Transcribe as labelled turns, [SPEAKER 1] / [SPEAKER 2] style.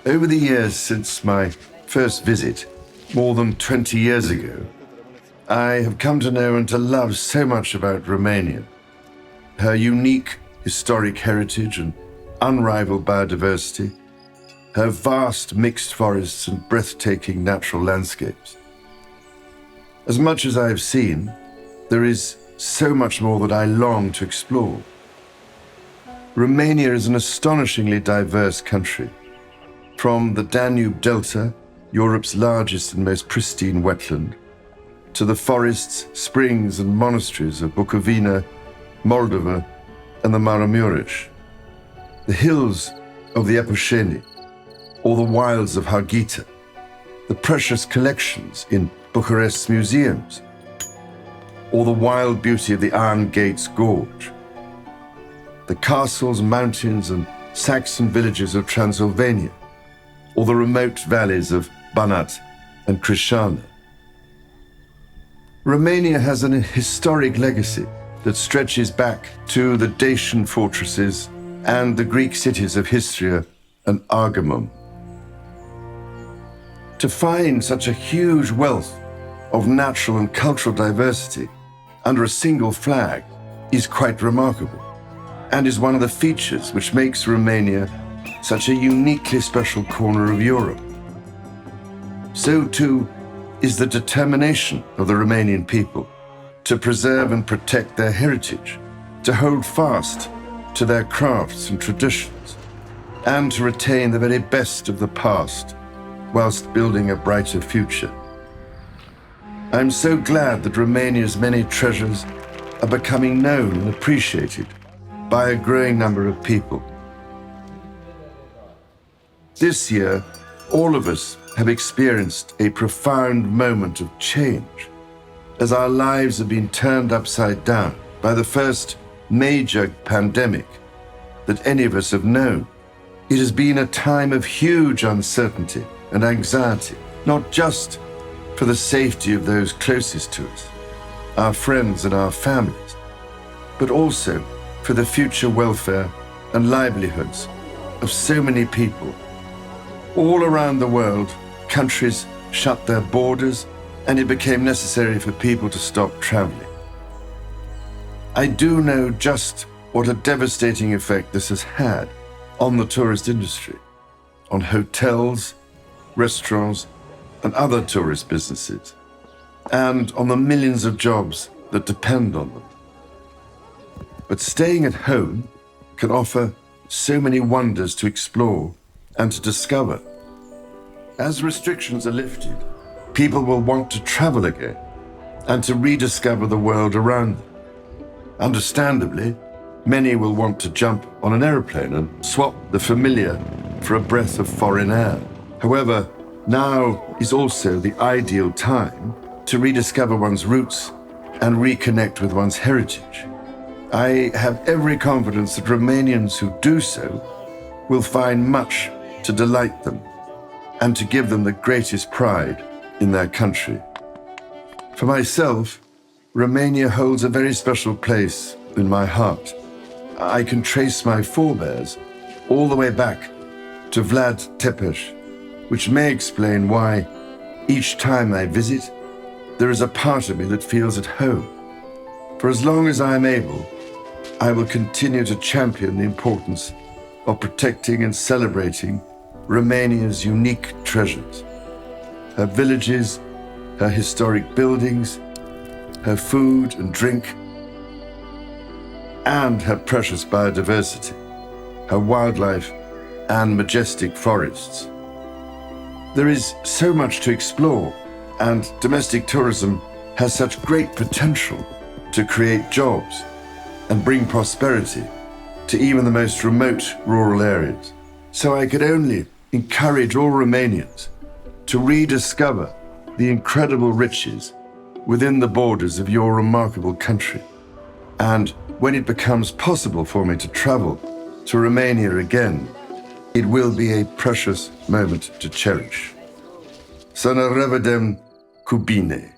[SPEAKER 1] Over the years since my first visit, more than 20 years ago, I have come to know and to love so much about Romania. Her unique historic heritage and unrivaled biodiversity, her vast mixed forests and breathtaking natural landscapes. As much as I have seen, there is so much more that I long to explore. Romania is an astonishingly diverse country. From the Danube Delta, Europe's largest and most pristine wetland, to the forests, springs and monasteries of Bukovina, Moldova and the Maramureș, the hills of the Epușeni, or the wilds of Harghita, the precious collections in Bucharest's museums, or the wild beauty of the Iron Gates Gorge, the castles, mountains and Saxon villages of Transylvania, or the remote valleys of Banat and Crișana. Romania has an historic legacy that stretches back to the Dacian fortresses and the Greek cities of Histria and Argamum. To find such a huge wealth of natural and cultural diversity under a single flag is quite remarkable, and is one of the features which makes Romania such a uniquely special corner of Europe. So too is the determination of the Romanian people to preserve and protect their heritage, to hold fast to their crafts and traditions, and to retain the very best of the past whilst building a brighter future. I'm so glad that Romania's many treasures are becoming known and appreciated by a growing number of people. This year, all of us have experienced a profound moment of change as our lives have been turned upside down by the first major pandemic that any of us have known. It has been a time of huge uncertainty and anxiety, not just for the safety of those closest to us, our friends and our families, but also for the future welfare and livelihoods of so many people. All around the world, countries shut their borders, and it became necessary for people to stop traveling. I do know just what a devastating effect this has had on the tourist industry, on hotels, restaurants, and other tourist businesses, and on the millions of jobs that depend on them. But staying at home can offer so many wonders to explore and to discover. As restrictions are lifted, people will want to travel again and to rediscover the world around them. Understandably, many will want to jump on an aeroplane and swap the familiar for a breath of foreign air. However, now is also the ideal time to rediscover one's roots and reconnect with one's heritage. I have every confidence that Romanians who do so will find much to delight them and to give them the greatest pride in their country. For myself, Romania holds a very special place in my heart. I can trace my forebears all the way back to Vlad Tepes, which may explain why each time I visit, there is a part of me that feels at home. For as long as I am able, I will continue to champion the importance of protecting and celebrating Romania's unique treasures, her villages, her historic buildings, her food and drink, and her precious biodiversity, her wildlife and majestic forests. There is so much to explore, and domestic tourism has such great potential to create jobs and bring prosperity to even the most remote rural areas. So I could only encourage all Romanians to rediscover the incredible riches within the borders of your remarkable country. And when it becomes possible for me to travel to Romania again, it will be a precious moment to cherish. Să ne revedem cu bine.